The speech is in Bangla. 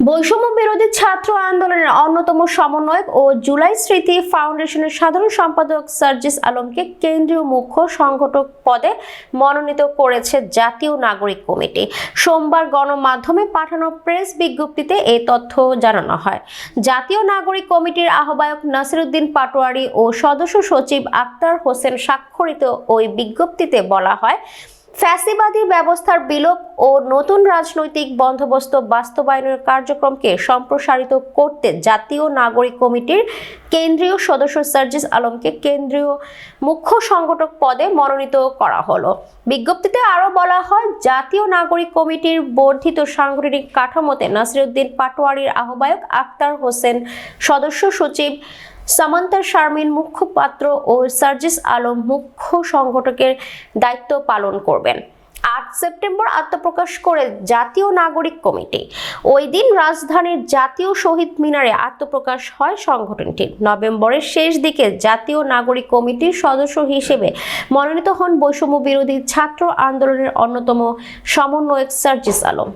বৈষম্য বিরোধী ছাত্র আন্দোলনের অন্যতম সমন্বয়ক ও জুলাই স্মৃতি ফাউন্ডেশনের সাধারণ সম্পাদক সার্জিস আলমকে কেন্দ্রীয় মুখ্য সংগঠক পদে মনোনীত করেছে জাতীয় নাগরিক কমিটি। সোমবার গণমাধ্যমে পাঠানো প্রেস বিজ্ঞপ্তিতে এই তথ্য জানানো হয়। জাতীয় নাগরিক কমিটির আহ্বায়ক নাসিরউদ্দিন পাটোয়ারী ও সদস্য সচিব আক্তার হোসেন স্বাক্ষরিত ওই বিজ্ঞপ্তিতে বলা হয়, ফ্যাসিবাদী ব্যবস্থার বিলোপ ও নতুন রাজনৈতিক বন্দোবস্ত বাস্তবায়নের কার্যক্রমকে সম্প্রসারিত করতে জাতীয় নাগরিক কমিটির কেন্দ্রীয় সদস্য সার্জিস আলমকে কেন্দ্রীয় মুখ্য সংগঠক পদে মনোনীত করা হলো। বিজ্ঞপ্তিতে আরো বলা হয়, জাতীয় নাগরিক কমিটির বর্ধিত সাংগঠনিক কাঠামোতে নাসিরউদ্দিন পাটোয়ারীর আহ্বায়ক, আক্তার হোসেন সদস্য সচিব, সামান্তা শারমিন মুখপাত্র ও সার্জিস আলম মুখ্য সংগঠকের দায়িত্ব পালন করবেন। ৮ সেপ্টেম্বর আত্মপ্রকাশ করে জাতীয় নাগরিক কমিটি। ওই দিন রাজধানীর জাতীয় শহীদ মিনারে আত্মপ্রকাশ হয় সংগঠনটির। নভেম্বরের শেষ দিকে জাতীয় নাগরিক কমিটির সদস্য হিসেবে মনোনীত হন বৈষম্য বিরোধী ছাত্র আন্দোলনের অন্যতম সমন্বয়ক সার্জিস আলম।